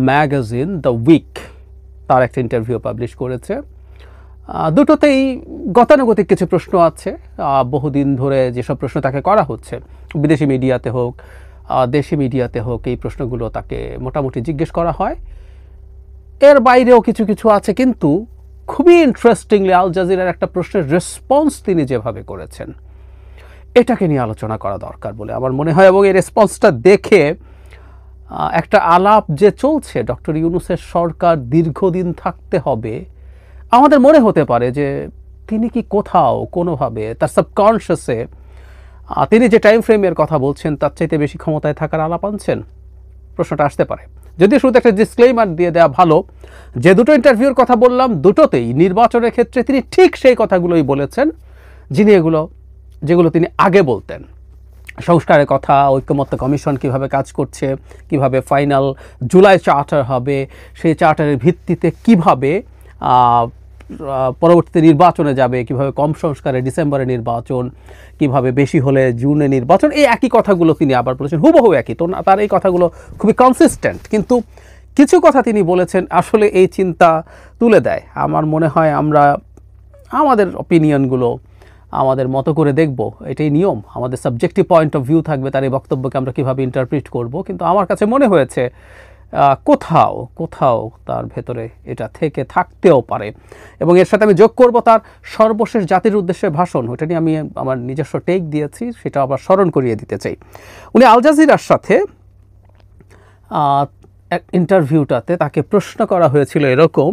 Magazine the week তার একটা interview publish করেছে। দুটোতেই গতানুগতিক কিছু প্রশ্ন আছে। বহুদিন ধরে যেসব প্রশ্ন তাকে করা হচ্ছে, বিদেশি মিডিয়াতে হোক দেশি মিডিয়াতে হোক, এই প্রশ্নগুলো তাকে মোটামুটি জিজ্ঞেস করা হয়। এর বাইরেও কিছু কিছু আছে, কিন্তু খুবই ইন্টারেস্টিংলি আল জাজিরার একটা প্রশ্নের রেসপন্স তিনি যেভাবে করেছেন, এটাকে নিয়ে আলোচনা করা দরকার বলে আমার মনে হয়। এবং এই রেসপন্সটা দেখে একটা আলাপ যে চলছে, ডক্টর ইউনূসের সরকার দীর্ঘদিন থাকতে হবে, আমাদের মনে হতে পারে যে তিনি কি কোথাও কোনোভাবে তার সাবকনশিয়াসে তিনি যে টাইম ফ্রেমের কথা বলছেন তার চাইতে বেশি ক্ষমতায় থাকার আলাপ আনছেন। প্রশ্নটা আসতে পারে। যদিও শুরুতে একটা ডিসক্লেইমার দিয়ে দেওয়া ভালো, যে দুটো ইন্টারভিউর কথা বললাম দুটোতেই নির্বাচনের ক্ষেত্রে তিনি ঠিক সেই কথাগুলোই বলেছেন যেগুলো তিনি আগে বলতেন। সংস্কারের কথা, ঐক্যমত্য কমিশন কিভাবে কাজ করছে, কিভাবে ফাইনাল জুলাই চার্টার হবে, সেই চার্টারের ভিত্তিতে কিভাবে পরবর্তীতে নির্বাচনে যাবে, কিভাবে কম সংস্কারে ডিসেম্বরে নির্বাচন, কিভাবে বেশি হলে জুনে নির্বাচন, এই একই কথাগুলো তিনি আবার বলেছেন, হুবহু একই। তো তার এই কথাগুলো খুবই কনসিস্টেন্ট, কিন্তু কিছু কথা তিনি বলেছেন আসলে এই চিন্তা তুলে দেয়। আমার মনে হয় আমরা আমাদের অপিনিয়নগুলো আমাদের মতো করে দেখব, এটাই নিয়ম। আমাদের সাবজেক্টিভ পয়েন্ট অফ ভিউ থাকবে, তার এই বক্তব্যকে আমরা কীভাবে ইন্টারপ্রিট করব। কিন্তু আমার কাছে মনে হয়েছে কোথাও কোথাও তার ভেতরে এটা থেকে থাকতেও পারে। এবং এর সাথে আমি যোগ করব তার সর্বশেষ জাতির উদ্দেশ্যে ভাষণ, ওটা নিয়ে আমি আমার নিজস্ব টেক দিয়েছি, সেটা আবার স্মরণ করিয়ে দিতে চাই। উনি আল জাজিরার সাথে ইন্টারভিউটাতে তাকে প্রশ্ন করা হয়েছিল এরকম,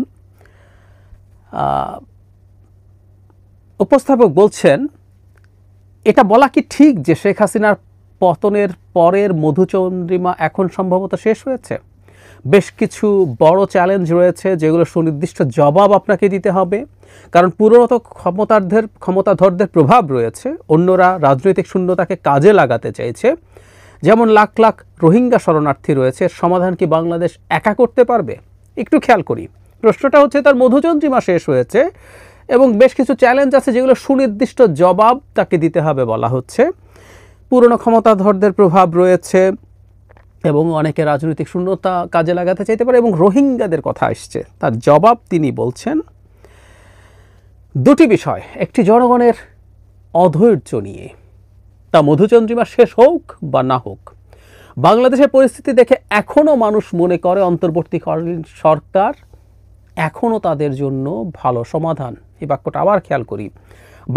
উপস্থাপক বলছেন, এটা বলা কি ঠিক যে শেখ হাসিনার পতনের পরের মধুচন্দ্রিমা এখন সম্ভবত শেষ হয়েছে? বেশ কিছু বড় চ্যালেঞ্জ রয়েছে যেগুলো সুনির্দিষ্ট জবাব আপনাকে দিতে হবে, কারণ পুরোনত ক্ষমতাধরদের প্রভাব রয়েছে। অন্যরা রাজনৈতিক শূন্যতাকে কাজে লাগাতে চাইছে। যেমন লাখ লাখ রোহিঙ্গা শরণার্থী রয়েছে, সমাধান কি বাংলাদেশ একা করতে পারবে? একটু খেয়াল করি, প্রশ্নটা হচ্ছে তার মধুচন্দ্রিমা শেষ হয়েছে এবং বেশ কিছু চ্যালেঞ্জ আছে যেগুলো সুনির্দিষ্ট জবাব তাকে দিতে হবে বলা হচ্ছে। পুরনো ক্ষমতাধরদের প্রভাব রয়েছে এবং অনেকে রাজনৈতিক শূন্যতা কাজে লাগাতে চাইতে পারে, এবং রোহিঙ্গাদের কথা আসছে। তার জবাব তিনি বলছেন দুটি বিষয়, একটি জনগণের অধৈর্য নিয়ে, তা মধুচন্দ্রিমা শেষ হোক বা না হোক, বাংলাদেশের পরিস্থিতি দেখে এখনও মানুষ মনে করে অন্তর্বর্তীকালীন সরকার এখনও তাদের জন্য ভালো সমাধান। এই বাক্যটা আবার খেয়াল করি,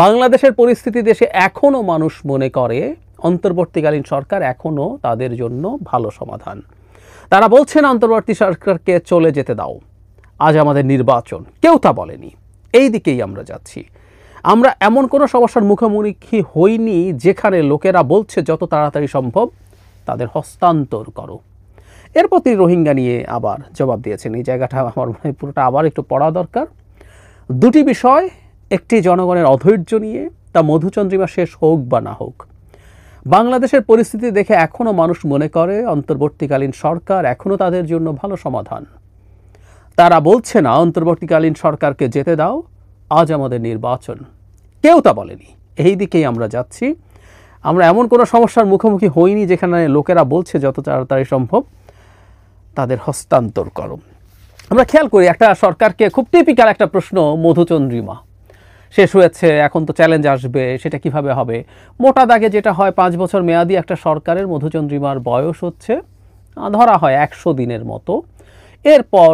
বাংলাদেশের পরিস্থিতি দেশে এখনও মানুষ মনে করে অন্তর্বর্তীকালীন সরকার এখনও তাদের জন্য ভালো সমাধান। তারা বলছেন অন্তর্বর্তী সরকারকে চলে যেতে দাও, আজ আমাদের নির্বাচন। কেউ তা বলেনি। এই দিকেই আমরা যাচ্ছি। আমরা এমন কোনো সমস্যার মুখোমুখি হইনি যেখানে লোকেরা বলছে যত তাড়াতাড়ি সম্ভব তাদের হস্তান্তর করো। এরপর তিনি রোহিঙ্গা নিয়ে আবার জবাব দিয়েছেন। এই জায়গাটা আমার মনে হয় পুরোটা আবার একটু পড়া দরকার। দুটি বিষয়, একটি জনগণের অধৈর্য নিয়ে, তা মধুচন্দ্রিমা শেষ হোক বা না হোক, বাংলাদেশের পরিস্থিতি দেখে এখনও মানুষ মনে করে অন্তর্বর্তীকালীন সরকার এখনও তাদের জন্য ভালো সমাধান। তারা বলছে না অন্তর্বর্তীকালীন সরকারকে যেতে দাও, আজ আমাদের নির্বাচন। কেউ তা বলেনি। এই দিকেই আমরা যাচ্ছি। আমরা এমন কোনো সমস্যার মুখোমুখি হইনি যেখানে লোকেরা বলছে যত তাড়াতাড়ি সম্ভব তাদের হস্তান্তর করো। আমরা খেয়াল করি একটা সরকারকে, খুব টিপিক্যাল একটা প্রশ্ন, মধুচন্দ্রিমা শেষ হয়েছে, এখন তো চ্যালেঞ্জ আসবে, সেটা কিভাবে হবে? মোটা দাগে যেটা হয়, 5 বছর মেয়াদি একটা সরকারের মধুচন্দ্রিমার বয়স হচ্ছে ধরা হয় 100 দিনের মতো। এরপর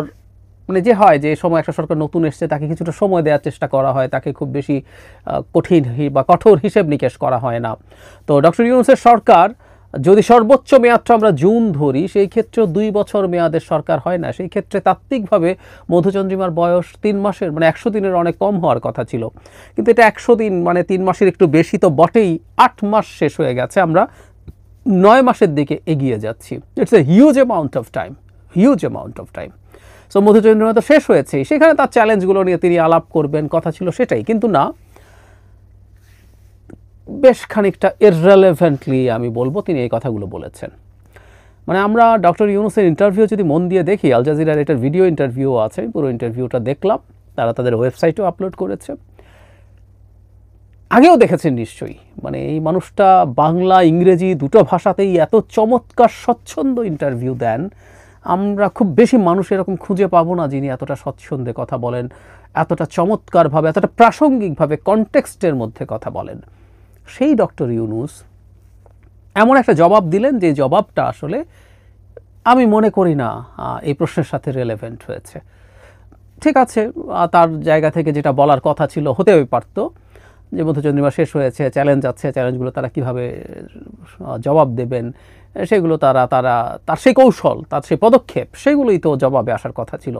মানে যে হয়, যে সময় একটা সরকার নতুন এসছে তাকে কিছুটা সময় দেওয়ার চেষ্টা করা হয়, তাকে খুব বেশি কঠিন বা কঠোর হিসেব নিকেশ করা হয় না। তো ডক্টর ইউনূসের সরকার যদি সর্বোচ্চ মেয়াদটা আমরা জুন ধরি, সেই ক্ষেত্রেও 2 বছর মেয়াদের সরকার হয় না। সেই ক্ষেত্রে তাত্ত্বিকভাবে মধুচন্দ্রিমার বয়স 3 মাসের মানে 100 দিনের অনেক কম হওয়ার কথা ছিল, কিন্তু এটা 100 দিন মানে 3 মাসের একটু বেশি তো বটেই। 8 মাস শেষ হয়ে গেছে, আমরা 9 মাসের দিকে এগিয়ে যাচ্ছি। It's a huge amount of time. So মধুচন্দ্রিমা তো শেষ হয়েছে, সেখানে তার চ্যালেঞ্জগুলো নিয়ে তিনি আলাপ করবেন, কথা ছিল সেটাই, কিন্তু না, বেশ খানিকটা ইররেলেভেন্টলি আমি বলবো তিনি এই কথাগুলো বলেছেন। মানে আমরা ডক্টর ইউনূসের ইন্টারভিউ যদি মন দিয়ে দেখি, আল জাজিরার এটার ভিডিও ইন্টারভিউ আছে, পুরো ইন্টারভিউটা দেখলাম, তারা তাদের ওয়েবসাইটেও আপলোড করেছে। আগেও দেখেছেন নিশ্চয়ই, মানে এই মানুষটা বাংলা ইংরেজি দুটো ভাষাতেই এত চমৎকার স্বচ্ছন্দ ইন্টারভিউ দেন, আমরা খুব বেশি মানুষ এরকম খুঁজে পাবো না যিনি এতটা স্বচ্ছন্দে কথা বলেন, এতটা চমৎকারভাবে, এতটা প্রাসঙ্গিকভাবে কনটেক্সটের মধ্যে কথা বলেন। সেই ডক্টর ইউনূস এমন একটা জবাব দিলেন যে জবাবটা আসলে আমি মনে করি না এই প্রশ্নের সাথে রেলেভেন্ট হয়েছে। ঠিক আছে, তার জায়গা থেকে যেটা বলার কথা ছিল হতেই পারত, যে মধুচন্দ্রিমা শেষ হয়েছে, চ্যালেঞ্জ আছে, চ্যালেঞ্জগুলো তারা কিভাবে জবাব দেবেন সেগুলো তার সেই কৌশল, তার সেই পদক্ষেপ, সেগুলোই তো জবাবে আসার কথা ছিল।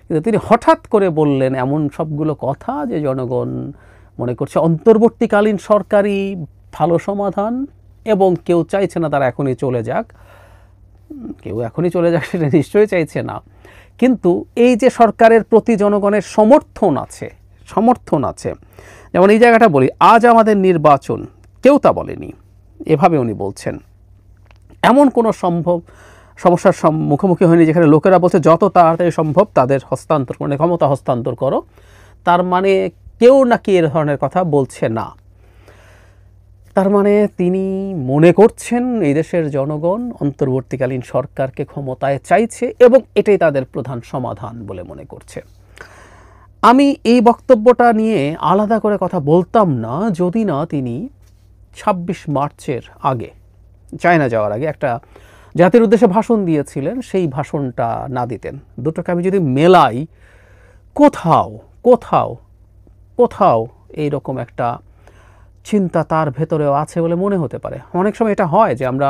কিন্তু তিনি হঠাৎ করে বললেন এমন সবগুলো কথা যে জনগণ মনে করছে অন্তর্বর্তীকালীন সরকারই ভালো সমাধান, এবং কেউ চাইছে না তারা এখনই চলে যাক। কেউ এখনই চলে যাক সেটা নিশ্চয়ই চাইছে না, কিন্তু এই যে সরকারের প্রতি জনগণের সমর্থন আছে, যেমন এই জায়গাটা বলি, আজ আমাদের নির্বাচন, কেউ তা বলেনি, এভাবে উনি বলছেন। এমন কোনো সমস্যার মুখোমুখি হয়নি যেখানে লোকেরা বলছে যত তাড়াতাড়ি সম্ভব তাদের হস্তান্তর, মানে ক্ষমতা হস্তান্তর করো। তার মানে কেউ নাকি এ ধরনের কথা বলছে না। তার মানে তিনি মনে করছেন এই দেশের জনগণ অন্তর্বর্তীকালীন সরকারকে ক্ষমতায় চাইছে এবং এটাই তাদের প্রধান সমাধান বলে মনে করছে। আমি এই বক্তব্যটা নিয়ে আলাদা করে কথা বলতাম না যদি না তিনি ২৬ মার্চের আগে, চায়না যাওয়ার আগে একটা জাতির উদ্দেশ্যে ভাষণ দিয়েছিলেন, সেই ভাষণটা না দিতেন। দুটোকে আমি যদি মেলাই, কোথাও এইরকম একটা চিন্তা তার ভেতরেও আছে বলে মনে হতে পারে। অনেক সময় এটা হয় যে আমরা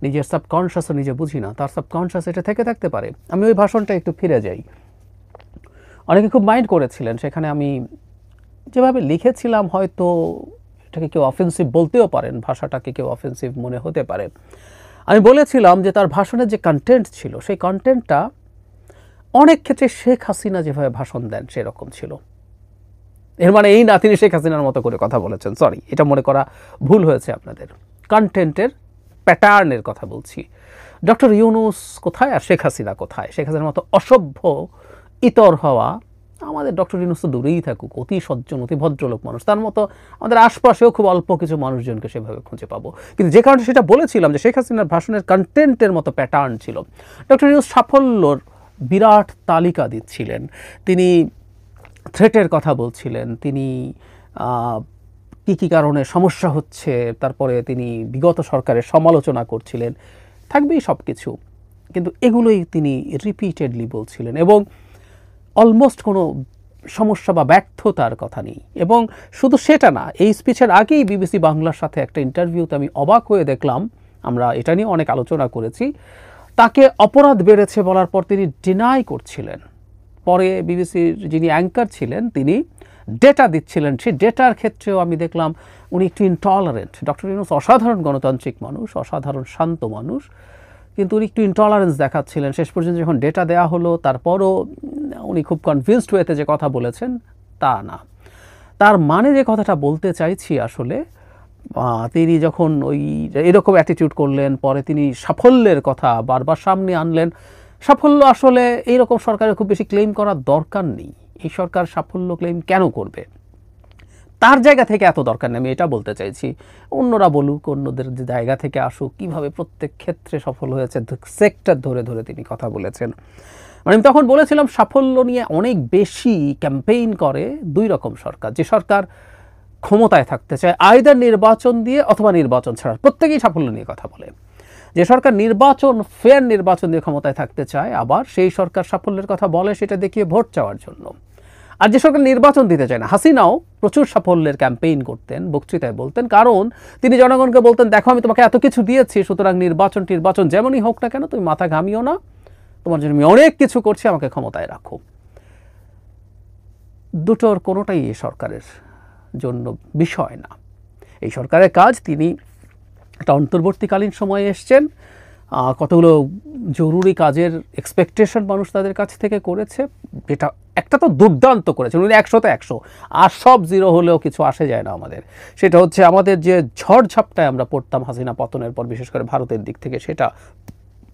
নিজের সাবকনশাসও নিজে বুঝি না, তার সাবকনশাস এটা থেকে থাকতে পারে। আমি ওই ভাষণটা একটু ফিরে যাই। অনেকে খুব মাইন্ড করেছিলেন, সেখানে আমি যেভাবে লিখেছিলাম হয়তো এটাকে কেউ অফেন্সিভ বলতেও পারেন, ভাষাটাকে কেউ অফেন্সিভ মনে হতে পারে। আমি বলেছিলাম যে তার ভাষণের যে কন্টেন্ট ছিল, সেই কন্টেন্টটা অনেক ক্ষেত্রে শেখ হাসিনা যেভাবে ভাষণ দেন সেরকম ছিল। এর মানে এই না তিনি শেখ হাসিনার মতো করে কথা বলেছেন, সরি, এটা মনে করা ভুল হয়েছে আপনাদের। কন্টেন্টের প্যাটার্নের কথা বলছি। ডক্টর ইউনূস কোথায় আর শেখ হাসিনা কোথায়? শেখ হাসিনার মতো অসভ্য ইতর হওয়া, আমাদের ডক্টর ইউনূস তো দূরেই থাকুক, অতি সজ্জন, অতি ভদ্রলোক মানুষ, তার মতো আমাদের আশপাশেও খুব অল্প কিছু মানুষজনকে সেভাবে খুঁজে পাবো। কিন্তু যে কারণে সেটা বলেছিলাম যে শেখ হাসিনার ভাষণের কন্টেন্টের মতো প্যাটার্ন ছিল। ডক্টর ইউনূস সাফল্যর বিরাট তালিকা দিচ্ছিলেন, তিনি থ্রেটের কথা বলছিলেন, তিনি কী কারণে সমস্যা হচ্ছে, তারপরে তিনি বিগত সরকারের সমালোচনা করছিলেন, থাকবেই সব কিছু, কিন্তু এগুলোই তিনি রিপিটেডলি বলছিলেন এবং অলমোস্ট কোনো সমস্যা বা ব্যর্থতার কথা নেই। এবং শুধু সেটা না, এই স্পিচের আগেই বিবিসি বাংলার সাথে একটা ইন্টারভিউতে আমি অবাক হয়ে দেখলাম, আমরা এটা নিয়ে অনেক আলোচনা করেছি, তাকে অপরাধ বেড়েছে বলার পর তিনি ডিনাই করছিলেন। পরে বিবিসির যিনি অ্যাঙ্কার ছিলেন তিনি ডেটা দিচ্ছিলেন, সেই ডেটার ক্ষেত্রেও আমি দেখলাম উনি একটু ইনটলারেন্ট। ডক্টর ইউনূস অসাধারণ গণতান্ত্রিক মানুষ, অসাধারণ শান্ত মানুষ, কিন্তু উনি একটু ইনটলারেন্স দেখাচ্ছিলেন। শেষ পর্যন্ত যখন ডেটা দেওয়া হলো তারপরও উনি খুব কনভিন্সড হয়েতে যে কথা বলেছেন তা না। তার মানে যে কথাটা বলতে চাইছি আসলে, তিনি যখন এরকম অ্যাটিটিউড করলেন, পরে তিনি সাফল্যের কথা বারবার সামনে আনলেন। সাফল্য আসলে এইরকম সরকারের খুব বেশি ক্লেম করার দরকার নেই। এই সরকার সাফল্য ক্লেম কেন করবে? তার জায়গা থেকে এত দরকার নেই, আমি এটা বলতে চাইছি। অন্যরা বলুক, অন্যদের জায়গা থেকে আসুক, কীভাবে প্রত্যেক ক্ষেত্রে সফল হয়েছে, সেক্টর ধরে ধরে তিনি কথা বলেছেন। মানে আমি তখন বলেছিলাম সাফল্য নিয়ে অনেক বেশি ক্যাম্পেইন করে দুই রকম সরকার। যে সরকার ক্ষমতায় থাকতে চায় আইদার নির্বাচন দিয়ে অথবা নির্বাচন ছাড়া, প্রত্যেকেই সাফল্য নিয়ে কথা বলে। যে সরকার ফেয়ার নির্বাচন দিয়ে ক্ষমতায় থাকতে চায়, আবার সেই সরকার সাফল্যের কথা বলে সেটা দেখিয়ে ভোট চাওয়ার জন্য। আর যে সরকার নির্বাচন দিতে চায় না, হাসিনাও প্রচুর সাফল্যের ক্যাম্পেইন করতেন, বক্তৃতায় বলতেন, কারণ তিনি জনগণকে বলতেন দেখো আমি তোমাকে এত কিছু দিয়েছি, সুতরাং নির্বাচন যেমনই হোক না কেন তুমি মাথা ঘামিও না, তোমার জন্য আমি অনেক কিছু করছি, আমাকে ক্ষমতায় রাখো। দুটোর কোনোটাই এই সরকারের জন্য বিষয় না। এই সরকারের কাজ, তিনি একটা অন্তর্বর্তীকালীন সময়ে এসছেন, কতগুলো জরুরি কাজের এক্সপেকটেশন মানুষ তাদের কাছ থেকে করেছে, এটা একটা তো দুর্দান্ত করেছেন উনি, 100তে 100, আর সব জিরো হলেও কিছু আসে যায় না আমাদের। সেটা হচ্ছে আমাদের যে ঝড়ঝাপটায় আমরা পড়তাম হাসিনা পতনের পর, বিশেষ করে ভারতের দিক থেকে, সেটা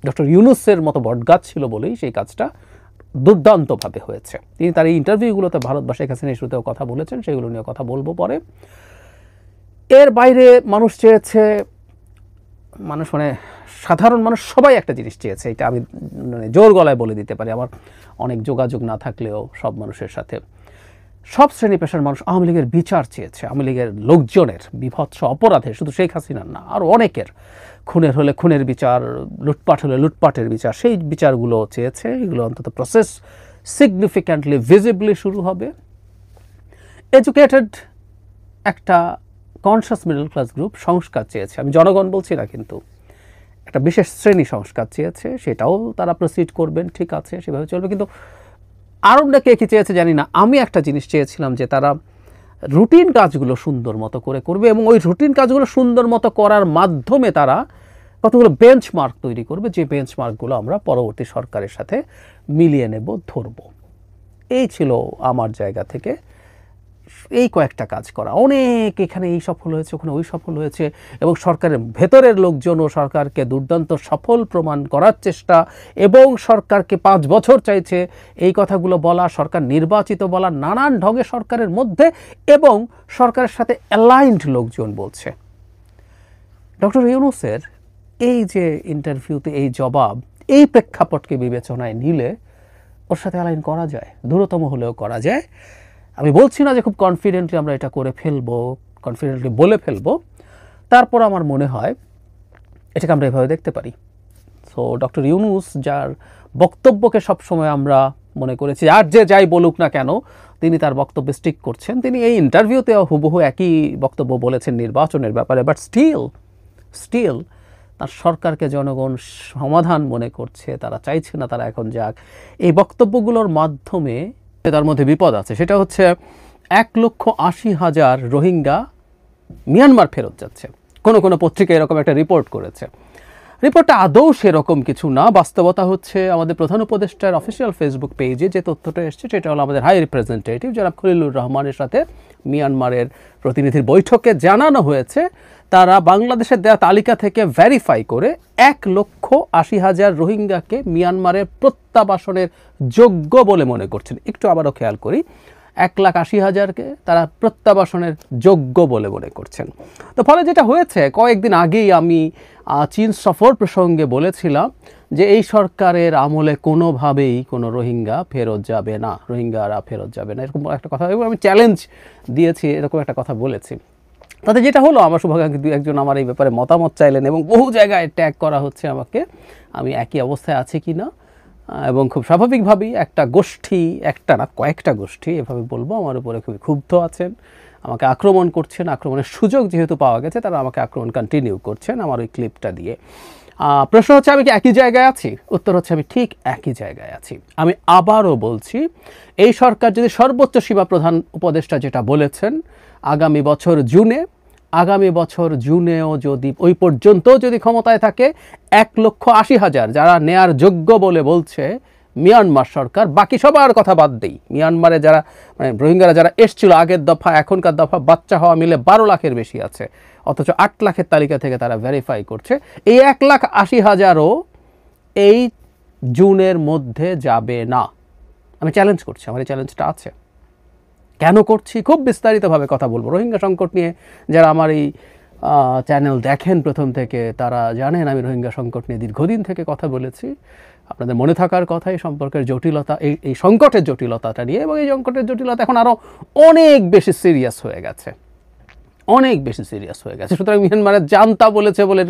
ডক্টর ইউনূসের মতো বটগাছ ছিল বলেই সেই কাজটা দুর্দান্তভাবে হয়েছে। তিনি তার এই ইন্টারভিউগুলোতে ভারত বা শেখ হাসিনা ইস্যুতেও কথা বলেছেন, সেগুলো নিয়ে কথা বলবো পরে। এর বাইরে মানুষ চেয়েছে মানুষ মানে সাধারণ মানুষ সবাই একটা জিনিস চেয়েছে, এটা আমি মানে জোর গলায় বলে দিতে পারি, আমার অনেক যোগাযোগ না থাকলেও সব মানুষের সাথে, সব শ্রেণী পেশার মানুষ আওয়ামী লীগের বিচার চেয়েছে, আওয়ামী লীগের লোকজনের বিভৎস অপরাধের, শুধু শেখ হাসিনার না, আরও অনেকের, খুনের হলে খুনের বিচার, লুটপাট হলে লুটপাটের বিচার, সেই বিচারগুলো চেয়েছে। এগুলো অন্তত প্রসেস সিগনিফিক্যান্টলি ভিজিবলি শুরু হবে। এডুকেটেড একটা কনশাস মিডল ক্লাস গ্রুপ সংস্কার চেয়েছে, আমি জনগণ বলছি না, কিন্তু একটা বিশেষ শ্রেণী সংস্কার চেয়েছে, সেটাও তারা প্রসিড করবেন, ঠিক আছে, সেভাবে চলবে। কিন্তু আরও কে কী চেয়েছে জানি না, আমি একটা জিনিস চেয়েছিলাম যে তারা রুটিন কাজগুলো সুন্দর মতো করে করবে, এবং ওই রুটিন কাজগুলো সুন্দর মতো করার মাধ্যমে তারা কতগুলো বেঞ্চমার্ক তৈরি করবে, যে বেঞ্চমার্কগুলো আমরা পরবর্তী সরকারের সাথে মিলিয়ে নেব, ধরব। এই ছিল আমার জায়গা থেকে এই কয়েকটা কাজ করা। অনেক এখানে এই সফল হয়েছে, ওখানে ওই সফল হয়েছে, এবং সরকারের ভেতরের লোকজনও সরকারকে দুর্দান্ত সফল প্রমাণ করার চেষ্টা, এবং সরকারকে 5 বছর চাইছে এই কথাগুলো বলা, সরকার নির্বাচিত বলা, নানান ঢঙে সরকারের মধ্যে এবং সরকারের সাথে অ্যালাইনড লোকজন বলছে। ডক্টর ইউনূসের এই যে ইন্টারভিউতে এই জবাব, এই প্রেক্ষাপটকে বিবেচনায় নিলে ওর সাথে অ্যালাইন করা যায়, দূরতম হলেও করা যায়। আমি বলছি না যে খুব কনফিডেন্টলি আমরা এটা করে ফেলবো, কনফিডেন্টলি বলে ফেলবো, তারপর আমার মনে হয় এটাকে আমরা এভাবে দেখতে পারি। সো ডক্টর ইউনূস, যার বক্তব্যকে সবসময় আমরা মনে করেছি আর যে যাই বলুক না কেন তিনি তার বক্তব্যে স্টিক করছেন, তিনি এই ইন্টারভিউতেও হুবহু একই বক্তব্য বলেছেন নির্বাচনের ব্যাপারে, বাট স্টিল তার সরকারকে জনগণ সমাধান মনে করছে, তারা চাইছে না তারা এখন যাক। এই বক্তব্যগুলোর মাধ্যমে তার মধ্যে বিপদ আছে, সেটা হচ্ছে 1,80,000 রোহিঙ্গা মিয়ানমার ফেরত যাচ্ছে। কোনো পত্রিকা এরকম একটা রিপোর্ট করেছে, রিপোর্টটা আদৌ সেরকম কিছু না। বাস্তবতা হচ্ছে আমাদের প্রধান উপদেষ্টার অফিসিয়াল ফেসবুক পেজে যে তথ্যটা এসছে সেটা হলো আমাদের হাই রিপ্রেজেন্টেটিভ জনাব খলিলুর রহমানের সাথে মিয়ানমারের প্রতিনিধির বৈঠকে জানানো হয়েছে তারা বাংলাদেশের দেওয়া তালিকা থেকে ভেরিফাই করে 1,80,000 রোহিঙ্গাকে মিয়ানমারের প্রত্যাবাসনের যোগ্য বলে মনে করছেন। একটু আবারও খেয়াল করি, 1,80,000-কে তারা প্রত্যাবাসনের যোগ্য বলে মনে করছেন। তো ফলে যেটা হয়েছে, কয়েকদিন আগেই আমি চীন সফর প্রসঙ্গে বলেছিলাম যে এই সরকারের আমলে কোনোভাবেই কোনো রোহিঙ্গারা ফেরত যাবে না, এরকম একটা কথা, এবং আমি চ্যালেঞ্জ দিয়েছি, এরকম একটা কথা বলেছি। তাতে যেটা হলো, আমার শুভাকাঙ্ক্ষী 2-1 জন আমার এই ব্যাপারে মতামত চাইলেন, এবং বহু জায়গায় ট্যাগ করা হচ্ছে আমাকে, আমি একই অবস্থায় আছি কি না, এবং খুব স্বাভাবিকভাবেই একটা গোষ্ঠী, একটা না কয়েকটা গোষ্ঠী এভাবে বলবো, আমার উপরে খুবই ক্ষুব্ধ আছেন, আমাকে আক্রমণ করছেন, আক্রমণের সুযোগ যেহেতু পাওয়া গেছে তারা আমাকে আক্রমণ কন্টিনিউ করছেন আমার ওই ক্লিপটা দিয়ে। প্রশ্ন হচ্ছে আমি কি একই জায়গায় আছি? উত্তর হচ্ছে আমি ঠিক একই জায়গায় আছি। আমি আবারও বলছি, এই সরকার যদি সর্বোচ্চ সীমা প্রধান উপদেষ্টা যেটা বলেছেন আগামী বছর জুনেও যদি ওই পর্যন্ত যদি ক্ষমতায় থাকে 1,80,000 যারা নেয়ার যোগ্য বলে বলছে মিয়ানমার সরকার, বাকি সবার কথা বাদ দেই, মিয়ানমারে যারা মানে রোহিঙ্গারা যারা এসছিল আগের দফা এখনকার দফা বাচ্চা হওয়া মিলে 12 লাখের বেশি আছে, অথচ 8 লাখের তালিকা থেকে তারা ভেরিফাই করছে। এই 1,80,000ও এই জুনের মধ্যে যাবে না। আমি চ্যালেঞ্জ করছি, আমার এই চ্যালেঞ্জটা আছে। কেন করছি খুব বিস্তারিতভাবে কথা বলবো। রোহিঙ্গা সংকট নিয়ে যারা আমার এই চ্যানেল দেখেন প্রথম থেকে তারা জানেন আমি রোহিঙ্গা সংকট নিয়ে দীর্ঘদিন থেকে কথা বলেছি। আপনাদের মনে থাকার কথা এই সম্পর্কের জটিলতা, এই সংকটের জটিলতাটা নিয়ে, এবং এই সংকটের জটিলতা এখন আরও অনেক বেশি সিরিয়াস হয়ে গেছে। সুতরাং মিয়ানমারের জান্তা বলেছে বলে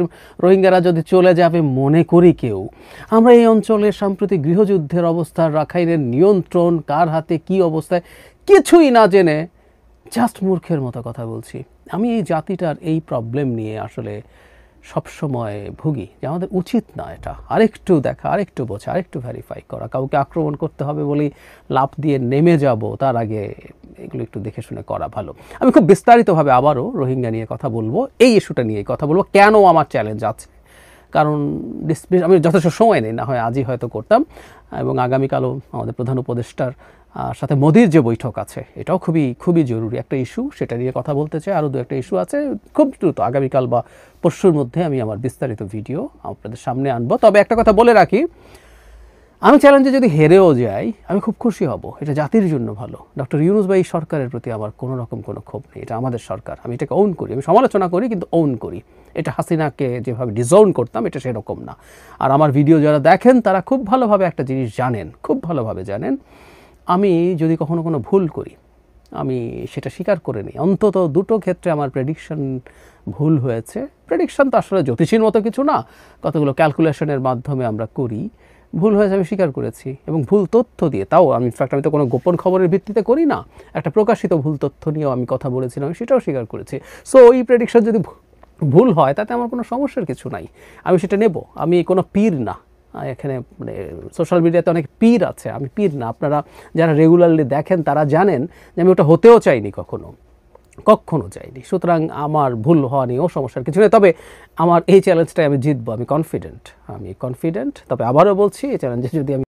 রোহিঙ্গারা যদি চলে যাবে মনে করি কেউ, আমরা এই অঞ্চলের সাম্প্রতিক গৃহযুদ্ধের অবস্থা, রাখাইনের নিয়ন্ত্রণ কার হাতে কী অবস্থায় কিছুই না জেনে জাস্ট মূর্খের মতো কথা বলছি। আমি এই জাতিটার এই প্রবলেম নিয়ে আসলে সবসময় ভুগি যে আমাদের উচিত না এটা আরেকটু দেখা, আরেকটু বোঝা, আরেকটু ভেরিফাই করা। কাউকে আক্রমণ করতে হবে বলেই লাফ দিয়ে নেমে যাব, তার আগে এগুলো একটু দেখে শুনে করা ভালো। আমি খুব বিস্তারিতভাবে আবারও রোহিঙ্গা নিয়ে কথা বলবো, এই ইস্যুটা নিয়ে কথা বলবো, কেন আমার চ্যালেঞ্জ আছে। কারণ আমি যথেষ্ট সময় নেই, না হয় আজই হয়তো করতাম। এবং আগামীকালও আমাদের প্রধান উপদেষ্টার সাথে মোদির যে বৈঠক আছে এটাও খুবই জরুরি একটা ইস্যু, সেটা নিয়ে কথা বলতে চাই। আরও 2-1টা ইস্যু আছে, খুব দ্রুত আগামীকাল বা পরশুর মধ্যে আমি আমার বিস্তারিত ভিডিও আপনাদের সামনে আনবো। তবে একটা কথা বলে রাখি, আমি চ্যালেঞ্জে যদি হেরেও যাই আমি খুব খুশি হব, এটা জাতির জন্য ভালো। ডক্টর ইউনূস ভাই সরকারের প্রতি আমার কোনো রকম কোনো ক্ষোভ নেই, এটা আমাদের সরকার, আমি এটাকে ওন করি, আমি সমালোচনা করি কিন্তু ওন করি। এটা হাসিনাকে যেভাবে ডিজাউন করতাম এটা সেরকম না। আর আমার ভিডিও যারা দেখেন তারা খুব ভালোভাবে একটা জিনিস জানেন, খুব ভালোভাবে জানেন, আমি যদি কখনো কোনো ভুল করি আমি সেটা স্বীকার করে নিই। অন্তত দুটো ক্ষেত্রে আমার প্রেডিকশন ভুল হয়েছে। প্রেডিকশন তো আসলে জ্যোতিষীর মতো কিছু না, কতগুলো ক্যালকুলেশনের মাধ্যমে আমরা করি। ভুল হয়েছে আমি স্বীকার করেছি, এবং ভুল তথ্য দিয়ে, তাও আমি ইনফ্যাক্ট আমি তো কোনো গোপন খবরের ভিত্তিতে করি না, একটা প্রকাশিত ভুল তথ্য নিয়েও আমি কথা বলেছিলাম, সেটাও স্বীকার করেছি। সো এই প্রেডিকশন যদি ভুল হয় তাতে আমার কোনো সমস্যার কিছু নাই, আমি সেটা নেব। আমি কোনো পীর না, এখানে মানে সোশ্যাল মিডিয়াতে অনেক পীর আছে, আমি পীর না। আপনারা যারা রেগুলারলি দেখেন তারা জানেন যে আমি ওটা হতেও চাইনি, কখনো চাইনি। সুতরাং আমার ভুল হওয়া নিয়েও সমস্যার কিছু নেই। তবে আমার এই চ্যালেঞ্জটাই আমি জিতবো, আমি কনফিডেন্ট। তবে আবারও বলছি, এই চ্যালেঞ্জে যদি আমি